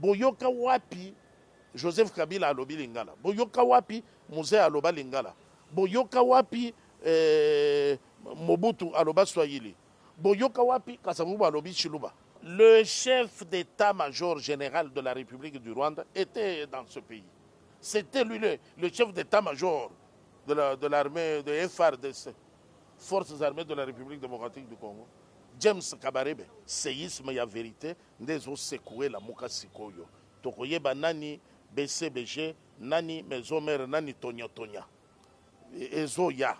boyoka wapi Joseph Kabila alobi lingala, boyoka wapi Mzee aloba lingala, boyoka wapi Mobutu aloba Swahili, boyoka wapi Kasavubu alobi Chiluba. Le chef d'état-major général de la République du Rwanda était dans ce pays. C'était lui le chef d'état-major de l'armée de FARDC, Forces armées de la République démocratique du Congo. James Kabarebe, séisme ya vérité, ndezo secoué la muka sikoyo. Tokoyeba nani BCBG, nani Mezomer, nani Tonya Tonya. Ezo ya,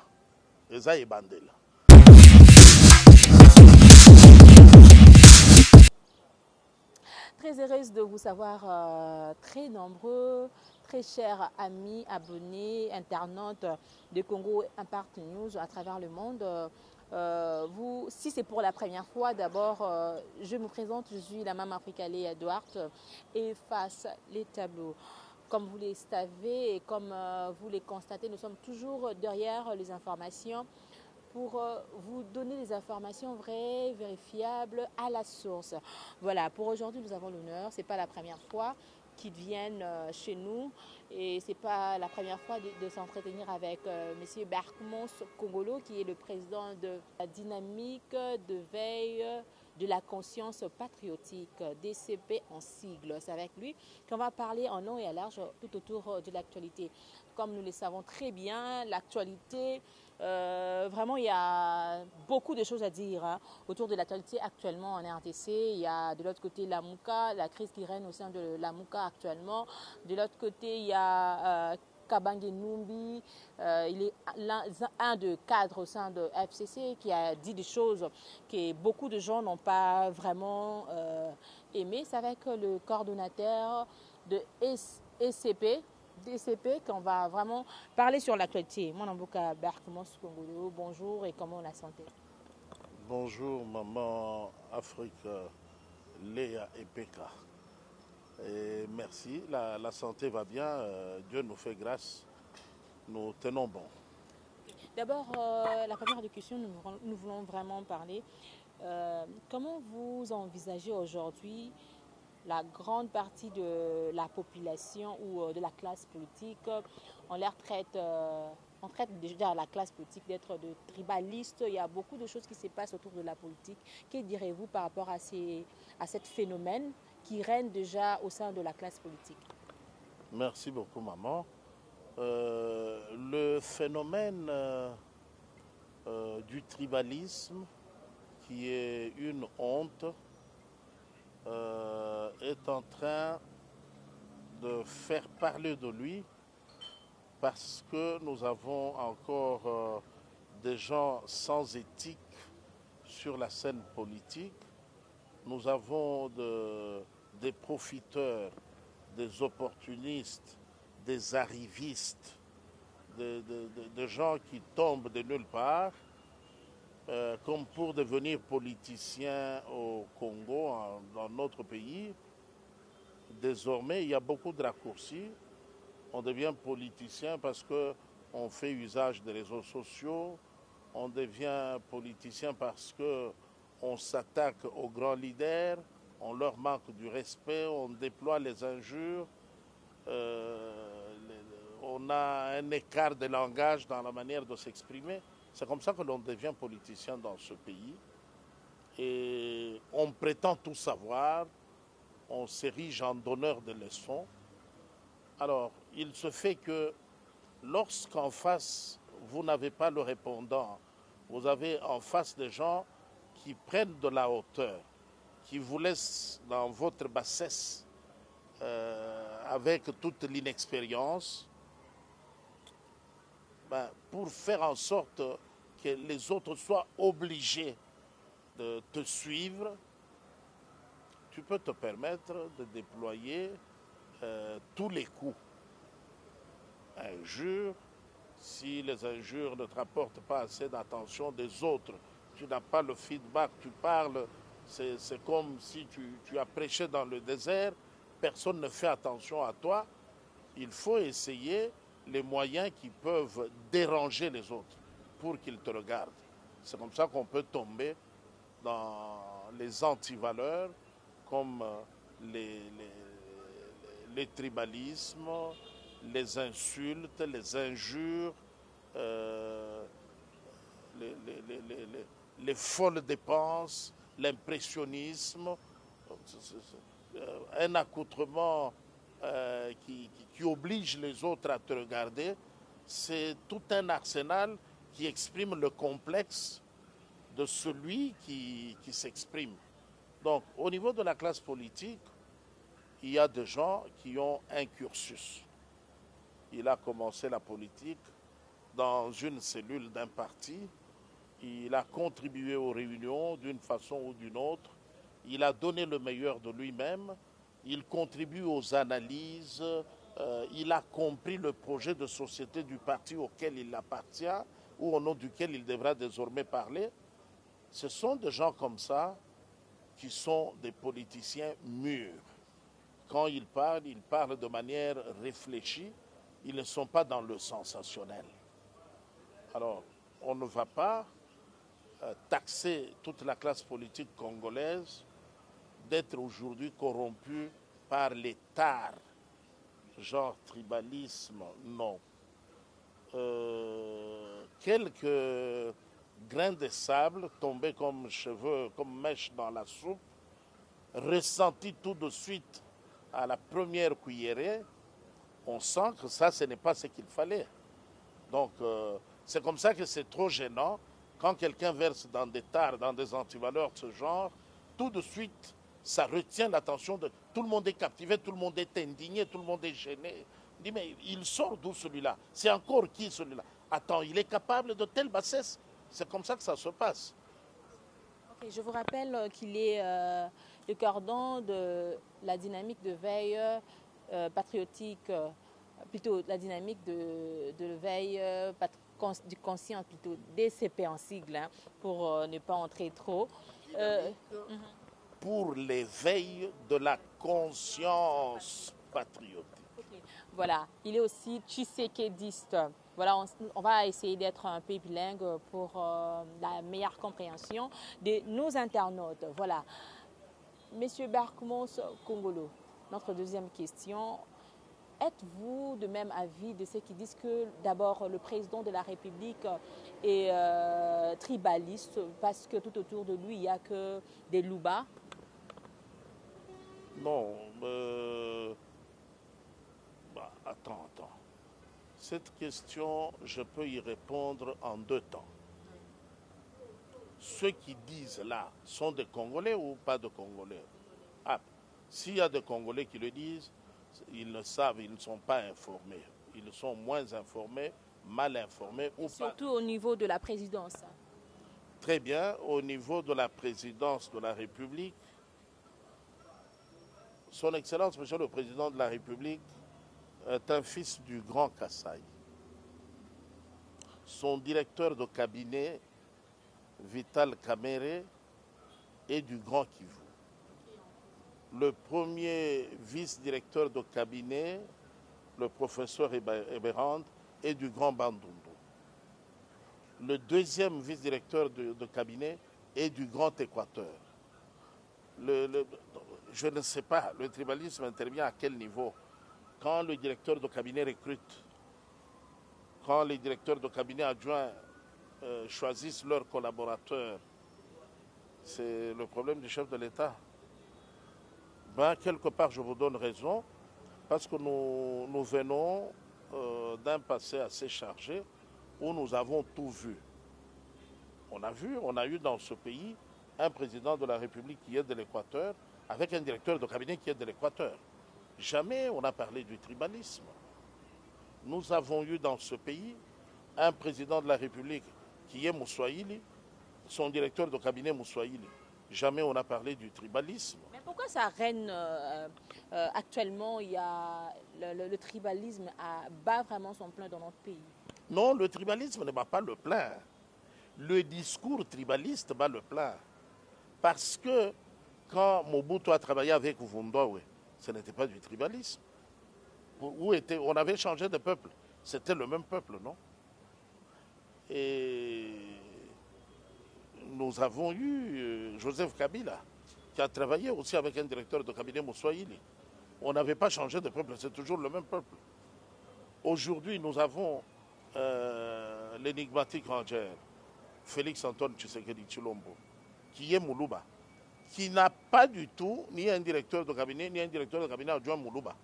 eza ebandela. Très heureuse de vous savoir très nombreux, très chers amis, abonnés, internautes de Congo Impact News à travers le monde. Vous, si c'est pour la première fois, d'abord, je me présente, je suis la Maman Africale Edouard et face les tableaux. Comme vous les savez et comme vous les constatez, nous sommes toujours derrière les informations pour vous donner des informations vraies, vérifiables, à la source. Voilà, pour aujourd'hui, nous avons l'honneur, ce n'est pas la première fois qu'ils viennent chez nous et ce n'est pas la première fois de s'entretenir avec M. Barkmos Kongolo, qui est le président de la dynamique de veille de la conscience patriotique, DCP en sigle. C'est avec lui qu'on va parler en long et à large tout autour de l'actualité. Comme nous le savons très bien, l'actualité, vraiment, il y a beaucoup de choses à dire autour de l'actualité actuellement en RDC. Il y a de l'autre côté la Mouka, la crise qui règne au sein de la Mouka actuellement. De l'autre côté, il y a Kabange Numbi, il est un des cadres au sein de FCC qui a dit des choses que beaucoup de gens n'ont pas vraiment aimées. C'est avec le coordonnateur de ECP, DCP, qu'on va vraiment parler sur l'actualité. Mon nom est Barkmos Kongolo. Bonjour et comment la santé? Bonjour maman Afrique, Léa et Peka. Et merci, la santé va bien, Dieu nous fait grâce, nous tenons bon. D'abord, la première question, nous voulons vraiment parler. Comment vous envisagez aujourd'hui la grande partie de la population ou de la classe politique, on traite déjà la classe politique d'être de tribaliste. Il y a beaucoup de choses qui se passent autour de la politique. Que direz-vous par rapport à ce phénomène qui règne déjà au sein de la classe politique? Merci beaucoup maman. Le phénomène du tribalisme, qui est une honte, est en train de faire parler de lui parce que nous avons encore des gens sans éthique sur la scène politique. Nous avons des profiteurs, des opportunistes, des arrivistes, de gens qui tombent de nulle part, comme pour devenir politicien au Congo, dans notre pays. Désormais, il y a beaucoup de raccourcis. On devient politicien parce qu'on fait usage des réseaux sociaux. On devient politicien parce qu'on s'attaque aux grands leaders. On leur manque du respect. On déploie les injures. On a un écart de langage dans la manière de s'exprimer. C'est comme ça que l'on devient politicien dans ce pays. Et on prétend tout savoir. On s'érige en donneur de leçons. Alors, il se fait que lorsqu'en face, vous n'avez pas le répondant, vous avez en face des gens qui prennent de la hauteur, qui vous laissent dans votre bassesse avec toute l'inexpérience, pour faire en sorte que les autres soient obligés de te suivre, tu peux te permettre de déployer tous les coups. Injures, si les injures ne te rapportent pas assez d'attention des autres, tu n'as pas le feedback, tu parles, c'est comme si tu as prêché dans le désert, personne ne fait attention à toi. Il faut essayer les moyens qui peuvent déranger les autres pour qu'ils te regardent. C'est comme ça qu'on peut tomber dans les antivaleurs, comme les tribalismes, les insultes, les injures, euh, les folles dépenses, l'impressionnisme, un accoutrement qui oblige les autres à te regarder. C'est tout un arsenal qui exprime le complexe de celui qui s'exprime. Donc, au niveau de la classe politique, il y a des gens qui ont un cursus. Il a commencé la politique dans une cellule d'un parti. Il a contribué aux réunions d'une façon ou d'une autre. Il a donné le meilleur de lui-même. Il contribue aux analyses. Il a compris le projet de société du parti auquel il appartient ou au nom duquel il devra désormais parler. Ce sont des gens comme ça qui sont des politiciens mûrs. Quand ils parlent de manière réfléchie. Ils ne sont pas dans le sensationnel. Alors, on ne va pas taxer toute la classe politique congolaise d'être aujourd'hui corrompue par les tares, genre tribalisme, non. Quelques grains de sable tombés comme cheveux, comme mèches dans la soupe, ressentis tout de suite à la première cuillerée, on sent que ça, ce n'est pas ce qu'il fallait. Donc, c'est comme ça que c'est trop gênant quand quelqu'un verse dans des tares, dans des antivaleurs de ce genre, tout de suite, ça retient l'attention de... Tout le monde est captivé, tout le monde est indigné, tout le monde est gêné. On dit, mais il sort d'où celui-là? C'est encore qui celui-là? Attends, il est capable de telle bassesse? C'est comme ça que ça se passe. Okay, je vous rappelle qu'il est le cordon de la dynamique de veille patriotique, plutôt la dynamique de veille du conscient, plutôt DCP en sigle, hein, pour ne pas entrer trop. Pour l'éveil de la conscience patriotique. Okay. Voilà, il est aussi tshisekediste. Voilà, on va essayer d'être un peu bilingue pour la meilleure compréhension de nos internautes. Voilà. Monsieur Barkmos Kongolo, notre deuxième question. Êtes-vous de même avis de ceux qui disent que d'abord le président de la République est tribaliste parce que tout autour de lui il n'y a que des loubas? Non, attends. Cette question, je peux y répondre en deux temps. Ceux qui disent là sont des Congolais ou pas de Congolais? Ah, s'il y a des Congolais qui le disent, ils le savent, ils ne sont pas informés. Ils sont moins informés, mal informés ou pas. Surtout au niveau de la présidence. Très bien, au niveau de la présidence de la République, Son Excellence, Monsieur le Président de la République, est un fils du Grand Kassai. Son directeur de cabinet, Vital Kamerhe, est du Grand Kivu. Le premier vice-directeur de cabinet, le professeur Eberhand, est du Grand Bandundu. Le deuxième vice-directeur de cabinet est du Grand Équateur. Je ne sais pas, le tribalisme intervient à quel niveau? Quand le directeur de cabinet recrute, quand les directeurs de cabinet adjoints choisissent leurs collaborateurs, c'est le problème du chef de l'État. Ben, quelque part, je vous donne raison, parce que nous venons d'un passé assez chargé où nous avons tout vu. On a eu dans ce pays un président de la République qui est de l'Équateur, avec un directeur de cabinet qui est de l'Équateur. Jamais on a parlé du tribalisme. Nous avons eu dans ce pays un président de la République qui est Moussoaïli, son directeur de cabinet Moussoaïli. Jamais on a parlé du tribalisme. Mais pourquoi ça règne actuellement? Il y a le tribalisme bat vraiment son plein dans notre pays. Non, le tribalisme ne bat pas le plein. Le discours tribaliste bat le plein. Parce que quand Mobutu a travaillé avec Vundowe, ce n'était pas du tribalisme. On avait changé de peuple. C'était le même peuple, non? Et nous avons eu Joseph Kabila, qui a travaillé aussi avec un directeur de cabinet Moussoaïli. On n'avait pas changé de peuple, c'est toujours le même peuple. Aujourd'hui, nous avons l'énigmatique Ranger, Félix Antoine Tshisekedi Tshilombo, qui est Moulouba, qui n'a pas du tout ni un directeur de cabinet, ni un directeur de cabinet adjoint Moulouba.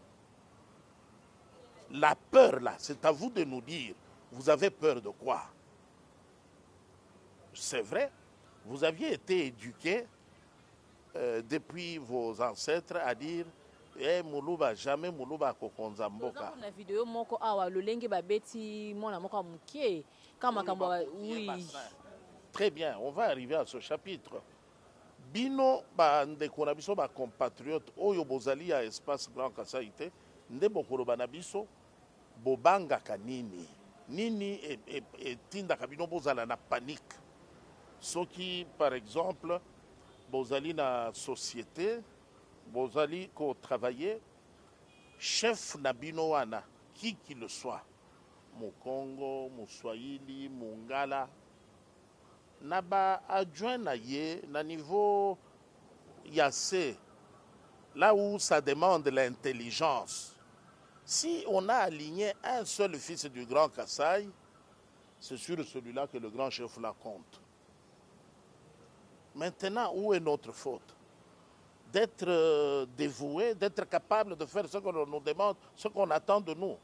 La peur, là, c'est à vous de nous dire, vous avez peur de quoi? C'est vrai, vous aviez été éduqué depuis vos ancêtres à dire Moulouba, jamais Moulouba Kokonza Mboka. On a vidéo moko awa lolenge babeti mona moko mukie kama kamba oui. Très bien, on va arriver à ce chapitre. Bino ba ndeko na biso ba compatriote oyo bozali ya espace Grand Kasai te nde bokoloba na biso bobangaka nini nini etindaka bino bozala na panique soki par exemple bozali na société bozali ko travailler chef na bino wana qui le soit Mukongo, Muswahili, Mungala na ba adjoint na ye na niveau yassé là où ça demande l'intelligence. Si on a aligné un seul fils du Grand Kasaï, c'est sur celui-là que le grand chef la compte. Maintenant, où est notre faute? D'être dévoué, d'être capable de faire ce qu'on nous demande, ce qu'on attend de nous,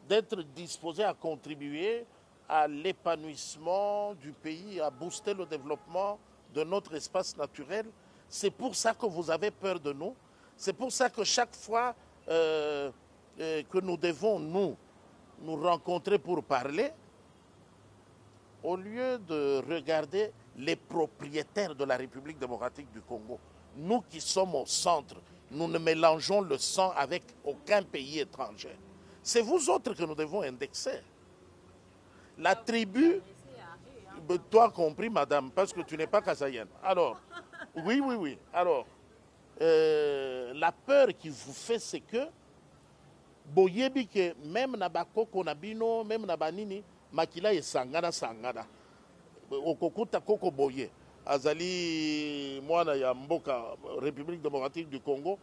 d'être disposé à contribuer à l'épanouissement du pays, à booster le développement de notre espace naturel. C'est pour ça que vous avez peur de nous. C'est pour ça que chaque fois que nous devons nous rencontrer pour parler, au lieu de regarder les propriétaires de la République démocratique du Congo, nous qui sommes au centre, nous ne mélangeons le sang avec aucun pays étranger. C'est vous autres que nous devons indexer. La tribu, toi compris, madame, parce que tu n'es pas kasaïenne. Alors, oui. Alors, la peur qui vous fait, c'est que boyebi que même na bakoko na bino, même na banini, makila e sangana. Okokuta koko boye. Azali mwana ya mboka République démocratique du Congo,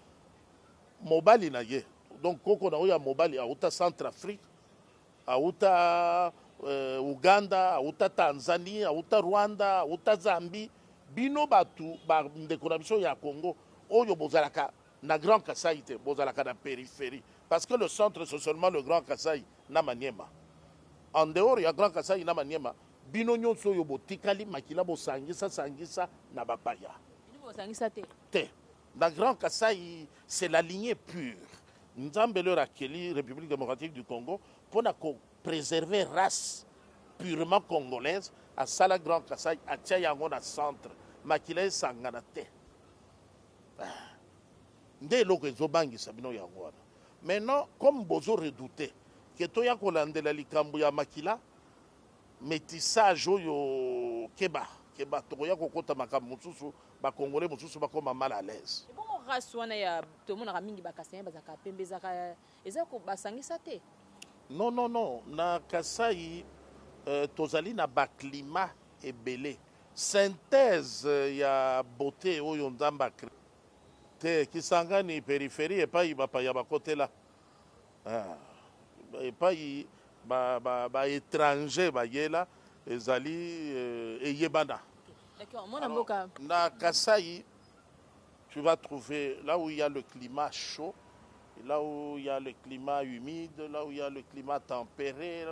mobali na ye. Donc koko na oya mobali auta Centrafrique, auta Uganda, auta Tanzanie, auta Rwanda, auta Zambie, bino batu ba ndeko na biso ya Congo oyo bozalaka na Grand Kasai te, bozalaka na périphérie parce que le centre c'est seulement le Grand Kasai na Maniema. En dehors il y a Grand Kasai na Maniema, bino nyonso oyo botikali makila sangisa na bapaya. Bino bosangisa te. Te. Na Grand Kasai c'est la lignée pure. Nzambe leur akeli République démocratique du Congo pour préserver race purement congolaise à Sala Grand Kasai à Tchayango na centre makila sangana te. Nde loko ezobangisa bino yango wana. Maintenant comme bozo redouté que toya kolandela likambo ya makila métissage oyo keba toya kokota makambo mususu ba congolais mususu bakoma mal à l'aise. Bon race wana ya tomona mingi bakasanya bazaka pembe zaka ezako basangisa te. Non, na Kasai tozali na ba climat ebele. Synthèse ya beauté oyo nzamba te kisangani périphérie epai bapaya bakotela epai ba étranger bayela ezali eyebana. D'accord, mon amboka. Na Kasai, tu vas trouver là où il y a le climat chaud, là où il y a le climat humide, là où il y a le climat tempéré,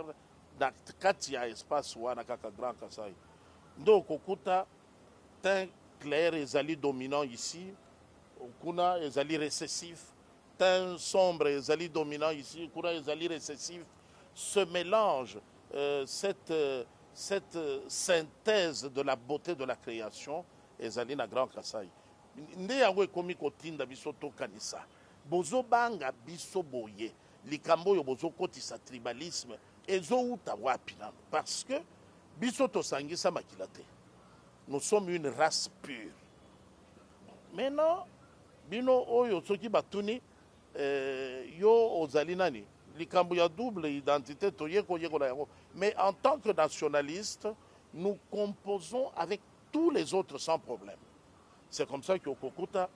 quand il y a espace wana kaka Grand Kasai. Donc okuta teint clair ezali dominant ici, okuna ezali récessif, teint sombre ezali dominant ici, okuna ezali récessif. Ce mélange, cette synthèse de la beauté de la création ezali na Grand Kasai. Nde yango ekomi kotinda biso tokanisa. Bozobanga biso boye, likambo yo bozokotisa tribalisme ezouta wapi nano parce que biso tosangisa makila te. Nous sommes une race pure. Maintenant, bino oyo soki batuni yo ozali nani likambo ya double identité toyeko na yango. Mais en tant que nationaliste, nous composons avec tous les autres sans problème. C'est comme ça que Kokuta,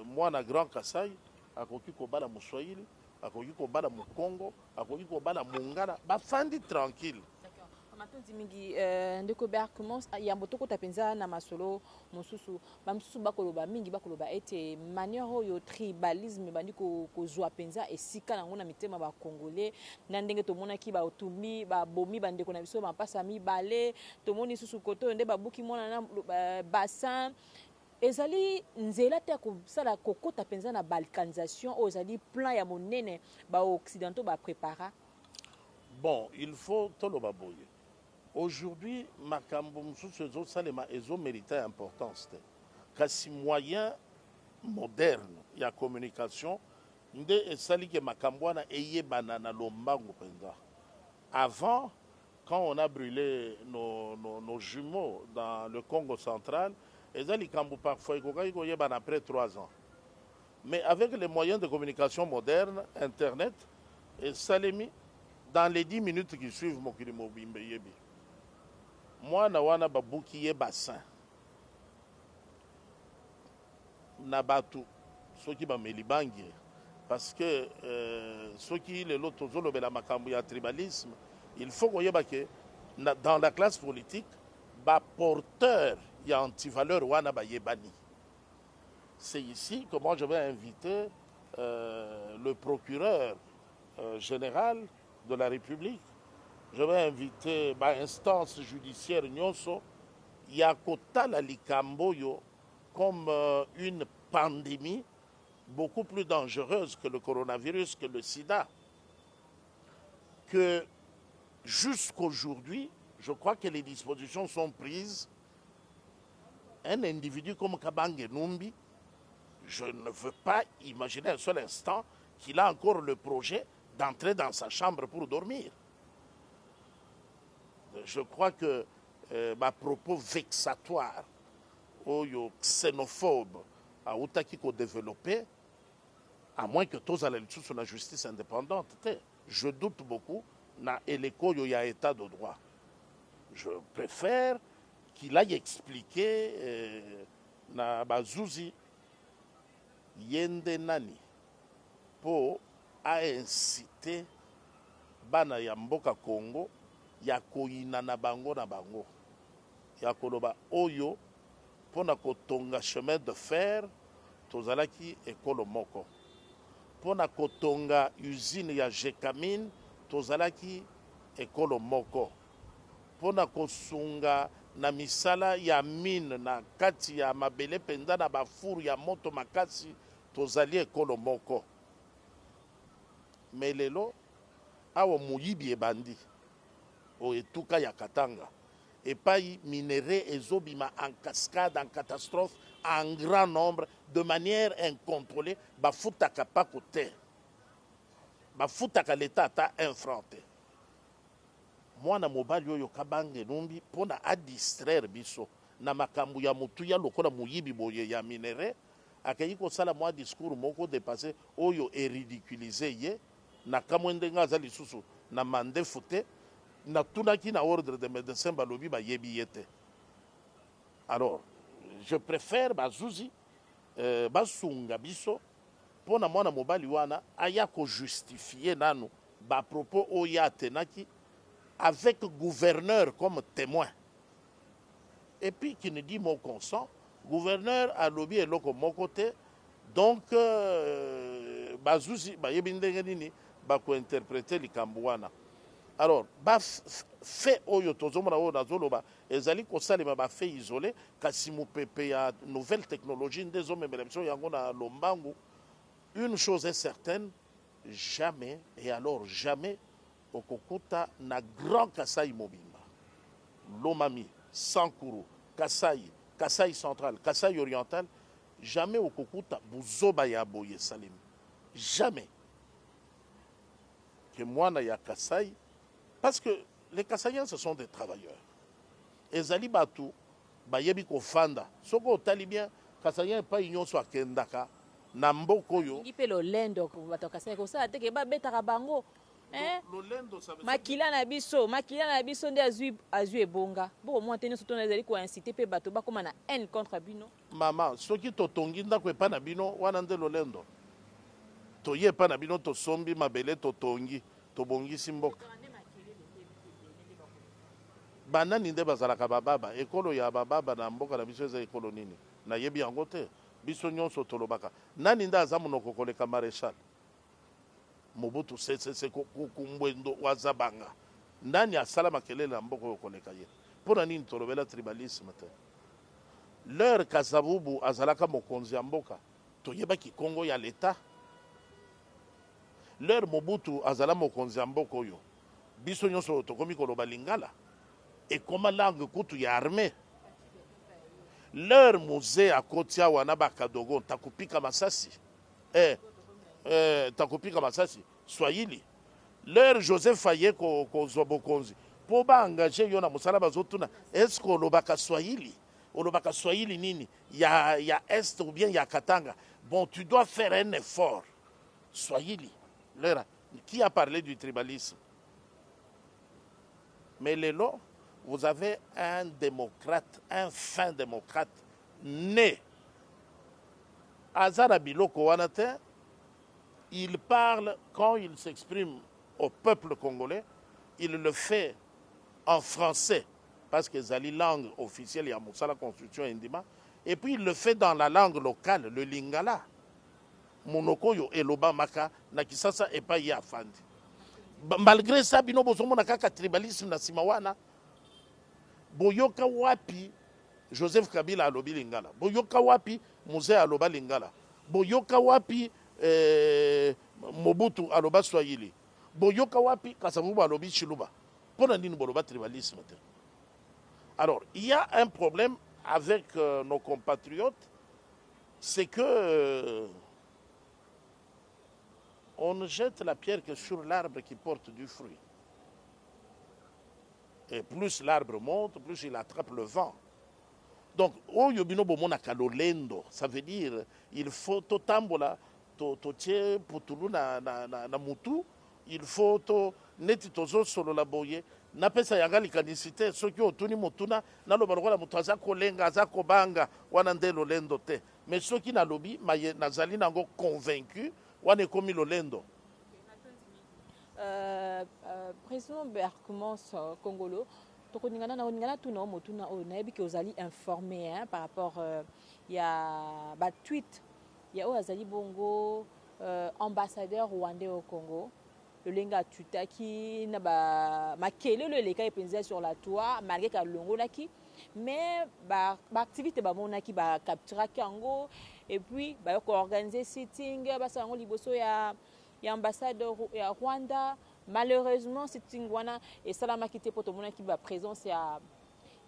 moi na Grand Kasai, akoki kobala moswahili, akoki kobala mokongo, akoki kobala mongala, bafandi tranquille. Matondi mingi ndeko ber commence ya mbotoko tapenza na masolo mosusu bamsusu bakoloba mingi bakoloba ete manière oyo tribalisme bandi ko zwa penza esika nango na mitema ba congolais na ndenge tomona ki ba otumbi ba bomi bandeko na biso mapasa mibale tomoni susu koto nde babuki mona na bassin ezali nzela te kosala kokota penza na balkanisation oyo ezali plan ya monene ba occidentaux ba prépara. Bon, il faut toloba boye. Aujourd'hui, makambo mususu ezosalema ezomérite importance te kasi moyen moderne ya communication nde esali ke makambo wana eyebana na lombangu penza. Avant, quand on a brûlé nos jumeaux dans le Congo central, ezali kambo parfois ekokaki koyebana après 3 ans. Mais avec les moyens de communication modernes, Internet, esalemi dans les 10 minutes qui suivent mokili mobimbe yebi. Moi, na wana babuki ye bassin. Na batu, ceux qui bameli bangi. Parce que ceux qui le lot tozolobela makambo ya tribalisme, il faut qu'on yeba que dans la classe politique, ba porteur ya antivaleur wana ba yebani. C'est ici que moi je vais inviter le procureur général de la République. Je vais inviter l'instance judiciaire Nyonso, Yakotala Likamboyo, comme une pandémie beaucoup plus dangereuse que le coronavirus, que le sida. Que jusqu'aujourd'hui, je crois que les dispositions sont prises. Un individu comme Kabange Numbi, je ne veux pas imaginer un seul instant qu'il a encore le projet d'entrer dans sa chambre pour dormir. Je crois que ma propos vexatoire, ou xénophobe, a outaki ko développé, à moins que tous allez sur la justice indépendante. Je doute beaucoup na eleko yo ya état de droit. Je préfère qu'il aille expliquer na bazouzi yende nani pour inciter bana ya mboka Congo ya koyina na bango ya koloba oyo pona kotonga chemin de fer tozalaki ekolo moko pona kotonga usine ya Jekamine tozalaki ekolo moko pona kosunga na misala ya mine na kati ya mabele penza na bafuru ya moto makasi tozali ekolo moko. Melelo awo muyibi ebandi o etuka ya Katanga epai minéraux ezobima en cascade, en catastrophe, en grand nombre, de manière incontrôlée, bafutaka pa kote, bafutaka l'état ata infranté. Mwana mobali oyo Kabange Numbi pona a distraire biso na makambu ya mutu ya lokola muyibi boye ya minéraux akayi kosala mwa discours moko dépassé oyo ridiculiser ye na kamwende ngaza lisusu na mandefu te na tunaki na ordre de médecin balobi ba yebi yete. Alors je préfère bazouzi basunga biso pona mwana mobali wana aya ko justifier nanu ba propos oya tenaki avec gouverneur comme témoin. Et puis qui ne dit mon consent, gouverneur a lobby et loko mon côté, donc bazouzi ba yebi ndenge nini ba ko interpréter likambwana. Alors ba fait oyo tozomona oyo nazoloba ezali kosalema ba fait isolé kasi mupepe ya nouvelle technologie ndezomemela biso yango na lombangu. Une chose est certaine, jamais et alors jamais okokuta na grand Kasai Mobimba, Lomami, Sankuru, Kasai, Kasai central, Kasai oriental, jamais okokuta buzoba ya boye salim. Jamais. Que moi na ya Kasai, parce que les Kasaïens ce sont des travailleurs. Et Zali Batou, bayebi ko fanda. Soko otali bien, Kasaïen pas union soit kendaka. Namboko yo. Ngipe lo lendo bato Kasai ko sa teke ba betaka bango. Lolendo ça veut makila na biso nde azwi ebonga bo mo tene soto na ezali ko inciter pe bato bakoma na haine contre bino. Maman, soki totongi ndako epa na bino wana nde lolendo. toye pa na bino tosombi mabele totongi tobongisi mboka banani nde bazalaka bababa ekolo ya bababa na mboka na biso eza ekolo nini nayebi yango te biso nyonso tolobaka nani nde aza monoko koleka maréchal Mobutu Sese Kumbwendo wazabanga nani asala makelele na mboka oyo koleka ye mpona nini tolobela tribalisme te leur Kasavubu azalaka mokonzi ya mboka toyebaki Kongo ya leta leur Mobutu azala mokonzi ya mboka oyo biso nyonso tokomi koloba lingala ekoma langue kutu ya armée leur musée akoti awa na bakadogo takupika masasi takupika masasi Swahili leur Joseph Aye kozwa bokonzi po baengage yo na mosala bazotuna eske olobaka Swahili olobaka Swahili nini ya est ou bien ya Katanga bon tu dois faire un effort Swahili leur qui a parlé du tribalisme mais lelo vous avez un démocrate un fin démocrate né Azara Biloko Wanate il parle quand il s'exprime au peuple congolais il le fait en français parce que c'est la langue officielle, il y a la constitution indima, et puis il le fait dans la langue locale, le lingala. Monokoyo et Maka, Nakisasa et pas Yafandi. Malgré ça, bino bozomo nakaka tribalisme na simawana. Boyoka wapi Joseph Kabila alobi lingala. Boyoka wapi Muse aloba lingala. Boyoka wapi Mobutu aloba Swahili. Boyoka wapi Kasavubu alobi Chiluba. Pona nini boloba tribalisme te. Alors, il y a un problème avec nos compatriotes, c'est que on ne jette la pierre que sur l'arbre qui porte du fruit. Et plus l'arbre monte, plus il attrape le vent. Donc, oyobino bomona kalolendo, ça veut dire il faut totambola, totie putulu na mutu, il faut neti tozo solo la boye. Na pesa yanga likanisite soki otuni motuna na loba lokola moto aza kolenga aza kobanga wana nde lolendo te mais soki na lobi maye nazali nango convaincu wana ekomi lolendo. Président Berkumos Congolo tokoningana na oningana tuna motuna o nayebi ke ozali informé hein, par rapport ya ba tweet ya o azali bongo ambassadeur rwandais au Congo le lenga tutaki na ba makele le leka epenza sur la toit malgré ka longo laki mais ba activité ba monaki ba captura kango et puis ba ko organiser sitting ba sango liboso ya ambassadeur ya Rwanda malheureusement sitting wana et salama kité poto monaki ba présence ya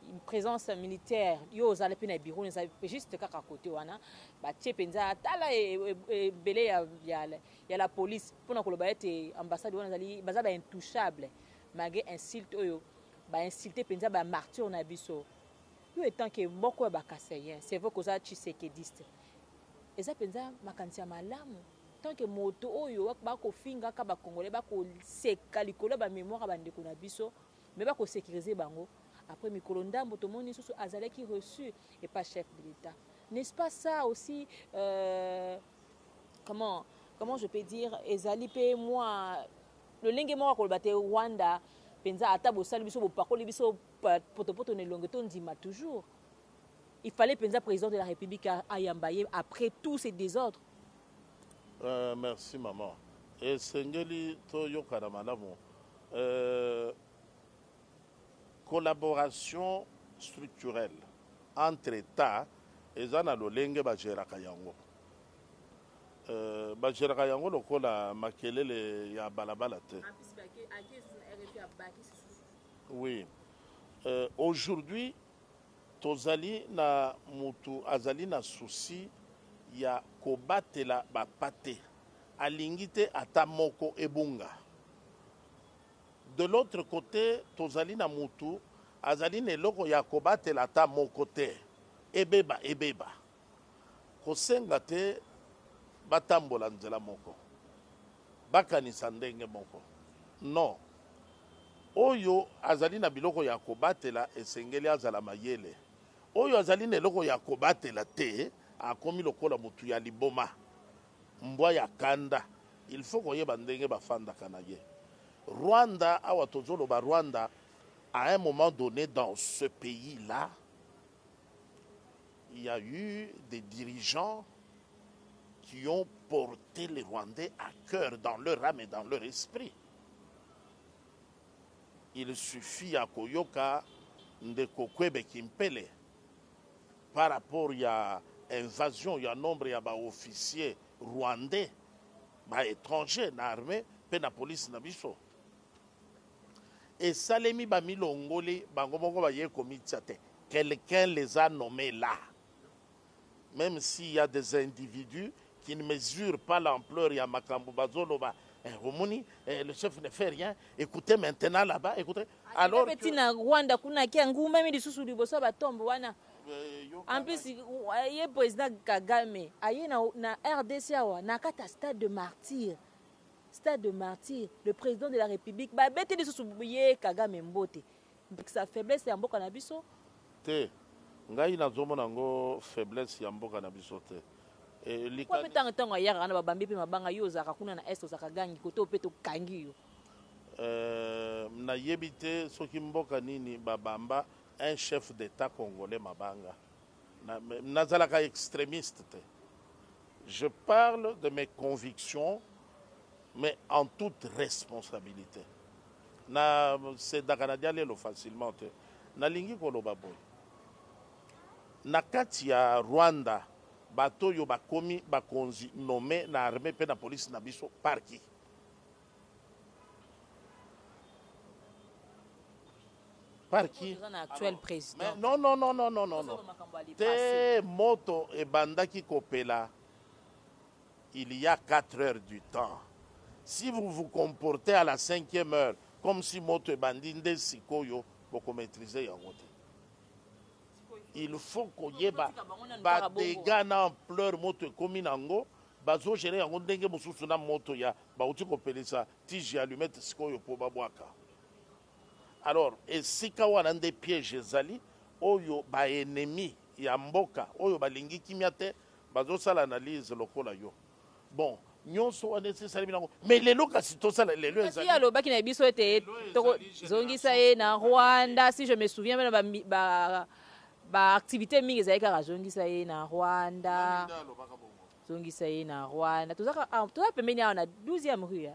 une présence militaire yo ozala pe na bureau na juste kaka côté wana ba tie penza tala e belé ya la police pour na koloba ete ambassade wana zali baza ba intouchable malgré insulte oyo ba insulter penza ba martyr na biso yo étant que moko ba kasayen c'est vrai que za tshisekediste eza penza makanisi ya malamu tant que moto oyo ba ko finga ka ba congolais ba ko seka likolo ba mémoire ba ndeko na biso mais ba ko sécuriser bango. Après Mikolonda, Motomoni, Azalé qui reçu et pas chef de l'État. N'est-ce pas ça aussi comment je peux dire Ezali pe moi le lingue moi ko baté Rwanda penza atabo sali biso bopakoli biso potopoto ne longue ton dima toujours. Il fallait penza président de la République à Yambaye après tous ces désordres. Merci maman. Et Sengeli to yokana malamu. Collaboration structurelle entre États et zana lolenge bajeraka yango. Bajeraka yango lokola makelele ya balabala te. Oui. Aujourd'hui, tozali na mutu azali na souci ya kobatela bapate. Alingite ata moko ebunga. De l'autre côté, tozali na mutu, azali ne loko ya kobatela ata moko te. Ebeba. Kosenga te batambola nzela moko. Bakanisa ndenge moko. Non. Oyo azali na biloko ya kobatela esengeli azala mayele. Oyo azali ne loko ya kobatela te, akomi lokola mutu ya liboma. Mbwa ya kanda. il faut koyeba ndenge bafandaka na ye. Rwanda, awa tozoloba Rwanda, à un moment donné dans ce pays-là, il y a eu des dirigeants qui ont porté les Rwandais à cœur dans leur âme et dans leur esprit. Il suffit à Koyoka de Kokwebe Kimpele. Par rapport à l'invasion, il y a un nombre d'officiers rwandais, étrangers, dans l'armée, et la police. Et Salemi Bamilongoli, quelqu'un les a nommés là. Même s'il y a des individus qui ne mesurent pas l'ampleur, il y a Makambo Bazoloba, le chef ne fait rien. Écoutez maintenant là-bas, écoutez. Alors que... Rwanda, en plus, le président Kagame, na RDC, na kata stade de martyr. Stade de martyr, le président de la République, Kagame Mbote. Sa faiblesse ya mboka na biso. Te, ngai nazomona ngo faiblesse ya mboka na biso te. Kwa petanga tango ya kana babambi pe mabanga yo zaka kuna na est zaka gangi koto peto kangi yo. Na yebite soki mboka nini babamba un chef d'État congolais mabanga. Nazalaka extrémiste te. Je parle de mes convictions, mais en toute responsabilité. C'est Dakanadiale lo facilement te. Na lingi koloba boy. Na kati ya Rwanda, bato yo bakomi bakonzi nommé na armée pe na police na biso par qui? Par qui? Actuel président. Non. Te moto et bandaki kopela il y a 4 heures du temps. Si vous vous comportez à la 5e heure comme si moto et bandinde sikoyo, vous maîtrisez yangote. Il faut qu'on y ait des gars en pleurs moto comme nango, bazo gérer yango ndenge mususu na moto ya ba uti kopelisa tiji allumette sikoyo po babwaka. Alors, et si kawana des pièges zali, oyo ba ennemi ya mboka, oyo ba lingi kimiate, bazo sala analyse lokola yo. Bon, nyonso wana esali binango. Mais lelo kasi to sala lelo ezali. Si alobaki na biso ete zongisa ye na Rwanda, si je me souviens même ba activité mingi ezali kaka zongisa ye na Rwanda. Zongisa ye na Rwanda. Tozaka pembeni awa na 12e rue.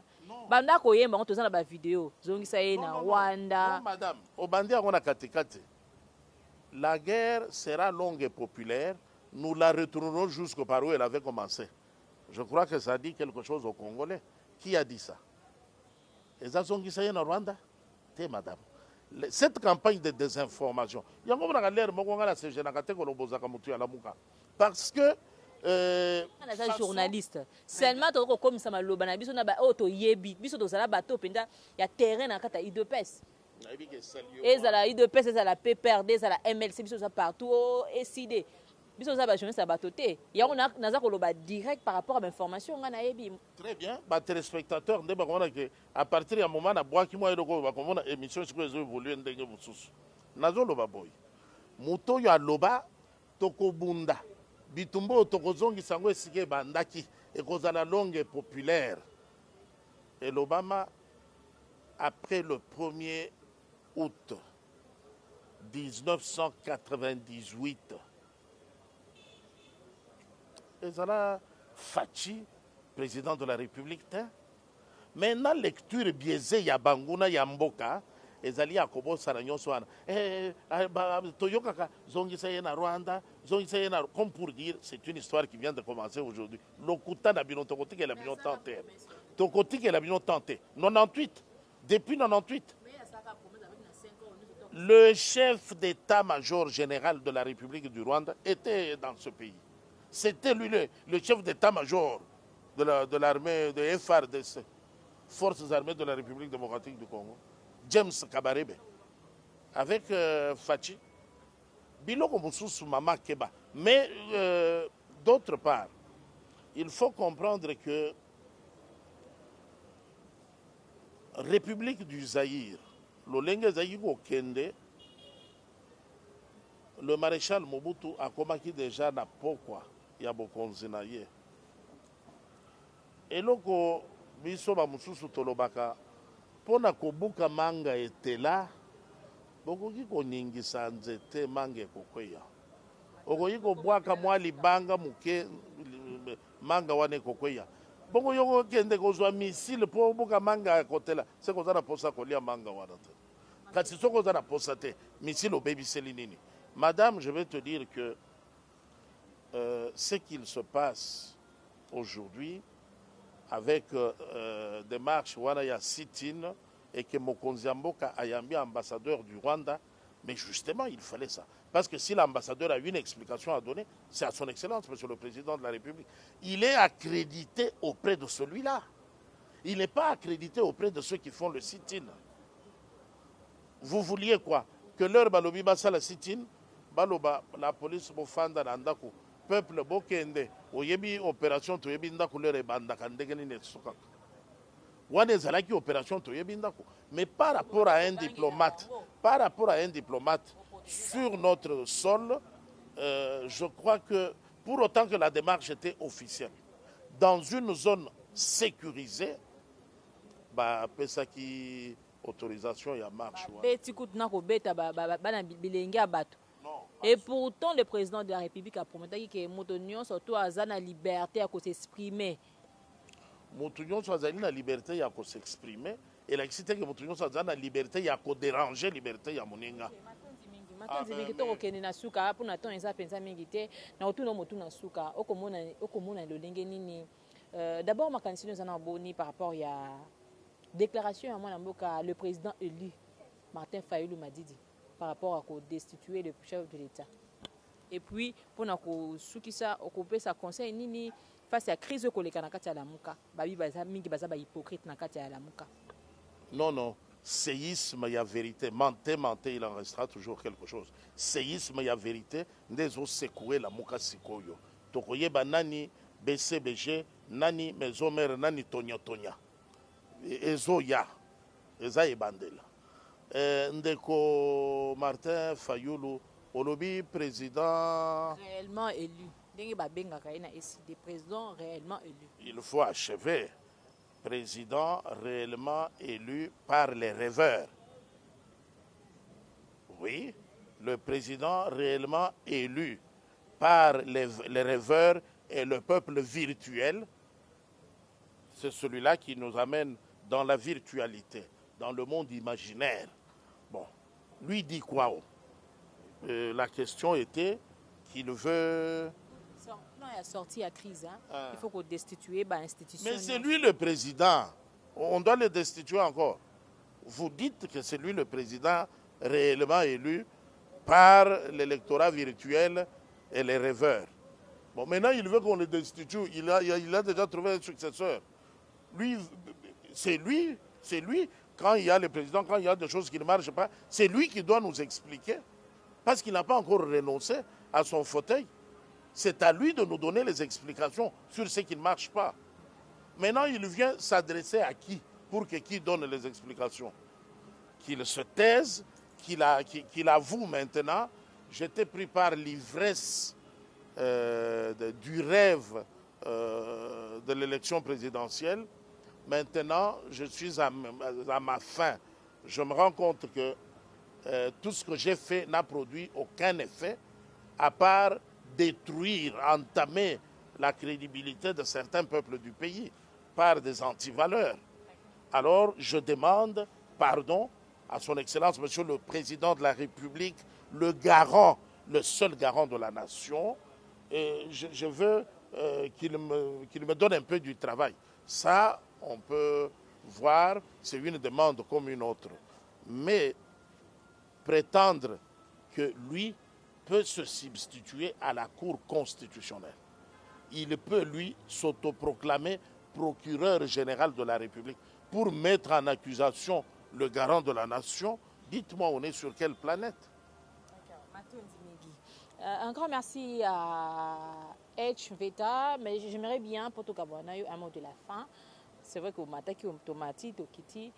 Banda koyemba ngo tozana ba vidéo zongisa ye na Rwanda. Non madame, obandi yango na katikati. La guerre sera longue et populaire. Nous la retournerons jusqu'au par où elle avait commencé. Je crois que ça dit quelque chose aux Congolais. Qui a dit ça? Et ça zongisa ye na Rwanda? Té madame. Cette campagne de désinformation, parce que journaliste seulement comme ça maloba na biso na ba auto yebi biso tozala bato penda ya terrain na kata IDPS ezala IDPS ezala PPRD ezala MLC biso za partout SID biso za ba journaliste bato te yango naza koloba direct par rapport à l'information nga na yebi. Très bien, ba téléspectateurs ndeba komona que à partir ya moment na bwaki moi eloko ba komona émission siko ezo évoluer ndenge mususu nazo loba boy muto ya loba tokobunda bitumbo tokozongisa ngo esike bandaki ekozala longue et populaire. Et l'Obama, après le 1er août 1998, ezala Fachi, président de la République, maintenant lecture biaisée ya banguna ya mboka ezali yakobo sala nyonso wana toyokaka zongisa ye na Rwanda zongisa ye na, comme pour dire c'est une histoire qui vient de commencer aujourd'hui. Lokuta na bino tokotike la bino tenté tokotike la bino tenté 98 depuis 98. Le chef d'état-major général de la République du Rwanda était dans ce pays. C'était lui le chef d'état-major de l'armée de FARDC, Forces armées de la République démocratique du Congo, James Kabarebe, avec Fachi, Biloko Moussousou Mama Keba. Mais d'autre part, il faut comprendre que République du Zaïre, Lolenge Zaïre Kende, le maréchal Mobutu a combattu déjà na pourquoi il y a beaucoup de zinaïe. Et donc, biso bamususu tolobaka pona kobuka manga etela bokoki koningisa nzete manga ekokweya okoki kobwaka mwa libanga muke manga wana ekokweya bongo yo kokende kozwa misile mpo obuka manga ekotela se koza na posa kolia manga wana te kasi soki oza na posa te misile obebiseli nini. Madame, je vais te dire que ce qu'il se passe aujourd'hui avec des marches wana ya sit-in et que Mokonzi Mboka ayambi ambassadeur du Rwanda, mais justement il fallait ça. Parce que si l'ambassadeur a une explication à donner, c'est à son excellence, monsieur le président de la République. Il est accrédité auprès de celui-là. Il n'est pas accrédité auprès de ceux qui font le sit-in. Vous vouliez quoi? Que leur balobi basa la sit-in, baloba la police bofanda na ndako. Peuple bokende oyebi opération toyebi ndako lere bandaka ndenge nini sokaka wana ezalaki opération toyebi ndako. Mais par rapport à un diplomate sur notre sol, je crois que pour autant que la démarche était officielle dans une zone sécurisée, bah pesaki autorisation ya marche et pourtant, le président de la République a promis que Moutonion surtout a la liberté à s'exprimer. Moutonion soit la liberté à s'exprimer et la cité que Moutonion soit la liberté à déranger liberté à moninga. D'abord, ma candidature nous en abonné par rapport à déclaration à mon le président élu Martin Fayulu m'a dit par rapport à destituer le chef de l'État. Et puis, pour occuper sa conseil nini face à la crise de la Mouka, babi baza mingi baza ba hypocrite na kati ya la Mouka. Non, non. Séisme, il y a vérité. Mentez, il en restera toujours quelque chose. Séisme, il y a vérité. Ndezo secouer la Mouka sikoyo. Tokoye ba nani BCBG, nani mezomer, nani tonya. Ezo ya. Eza ebandela. Ndeko Martin Fayulu, olobi président réellement élu. Président réellement élu. Il faut achever. Président réellement élu par les rêveurs. Oui, le président réellement élu par les rêveurs et le peuple virtuel, c'est celui-là qui nous amène dans la virtualité, dans le monde imaginaire. Bon, lui dit quoi? La question était qu'il veut... Non, il a sorti la crise. Il faut qu'on destitue l'institution. Mais c'est lui le président. On doit le destituer encore. Vous dites que c'est lui le président réellement élu par l'électorat virtuel et les rêveurs. Bon, maintenant, il veut qu'on le destitue. Il a déjà trouvé un successeur. Lui, c'est lui. Quand il y a le président, quand il y a des choses qui ne marchent pas, c'est lui qui doit nous expliquer. Parce qu'il n'a pas encore renoncé à son fauteuil. C'est à lui de nous donner les explications sur ce qui ne marche pas. Maintenant, il vient s'adresser à qui? Pour que qui donne les explications? Qu'il se taise, qu'il avoue maintenant. J'étais pris par l'ivresse du rêve de l'élection présidentielle. Maintenant, je suis à ma fin. Je me rends compte que tout ce que j'ai fait n'a produit aucun effet, à part détruire, entamer la crédibilité de certains peuples du pays par des antivaleurs. Alors, je demande pardon à son Excellence, Monsieur le Président de la République, le garant, le seul garant de la nation. Et je veux qu'il me donne un peu du travail. Ça, on peut voir, c'est une demande comme une autre. Mais prétendre que lui peut se substituer à la Cour constitutionnelle. Il peut, lui, s'autoproclamer procureur général de la République pour mettre en accusation le garant de la nation. Dites-moi, on est sur quelle planète? Un grand merci à H. Veta, mais j'aimerais bien, pour tout cas, un mot de la fin. C'est vrai que Mataki, Tomati, Tokiti,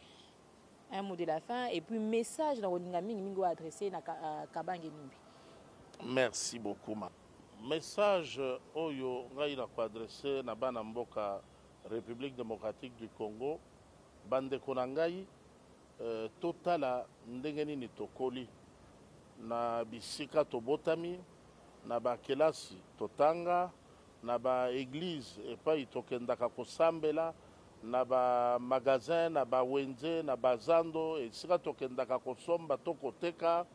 un mot de la fin, et puis message dans le adressé à Kabange Mimbi. Merci beaucoup. Message oyo ngai na ko adresser na bana mboka République démocratique du Congo, bandeko na ngai, totala ndenge nini tokoli na bisika tobotami, na ba kelasi totanga, na ba église epai tokendaka kosambela, na ba magasin, na ba wenze, na ba zando esika tokendaka kosomba to koteka,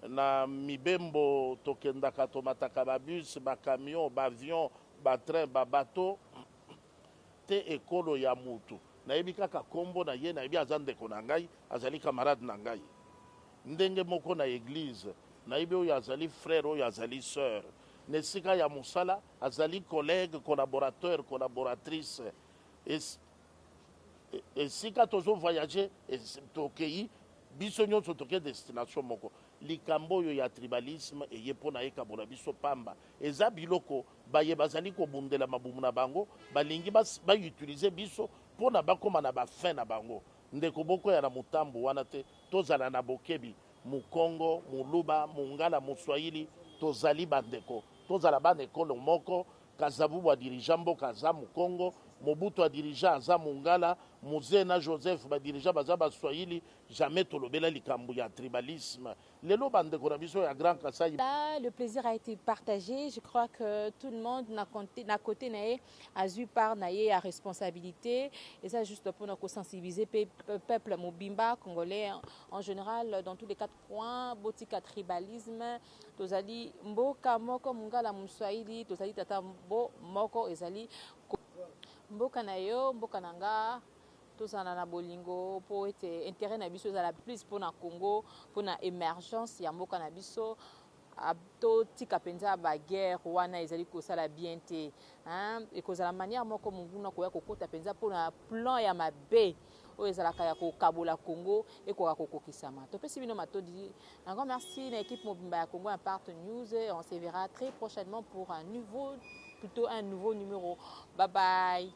na mibembo tokendaka tomataka ba bus, ba camion, ba avion, ba train, ba bateau te ekolo ya mutu. Nayebi kaka kombo na ye, nayebi aza ndeko na ngai, azali camarade na ngai. Ndenge moko na église, nayebi oyo azali frère, oyo azali sœur. Nesika ya musala, azali collègue, collaborateur, collaboratrice. Esika tozo voyager, tokei, biso nyonso toke destination moko. Likambo oyo ya tribalisme eye pona ekabola biso pamba. Eza biloko baye bazali kobundela mabumu na bango, balingi ba utiliser biso pona bakoma na ba fin na bango. Ndeko boko ya na mutambu wana te, tozala na bokebi, mukongo, muluba, mungala, muswahili, tozali bandeko. Tozala bandeko moko, Kazabu wa dirigeant mboka aza mukongo, Mobutu a dirigeant aza mungala, Muzena Joseph ba dirigeant baza ba swahili, jamais tolobela likambu ya tribalisme. Lelo bandeko na biso ya Grand Kasai. Là, le plaisir a été partagé. Je crois que tout le monde n'a côté naé a eu part naé à responsabilité et ça juste pour nous sensibiliser peuple mobimba congolais en général dans tous les quatre coins, botika tribalisme, tozali mboka moko mungala muswahili, tozali tata moko ezali mboka na yo, mboka nanga tozana na bolingo po ete intérêt na biso ezala plus pour na Congo, pour na émergence ya mboka na biso. To tika penza ba guerre wana ezali kosala bien te et kozala manière moko munguna koya kokota penza pona plan ya mabe oyo ezalaka ya kokabola Congo ekoka kokokisama. Topesi bino matodi. Encore merci na équipe mobimba ya Congo Impact News. On se verra très prochainement pour un nouveau numéro. Bye bye.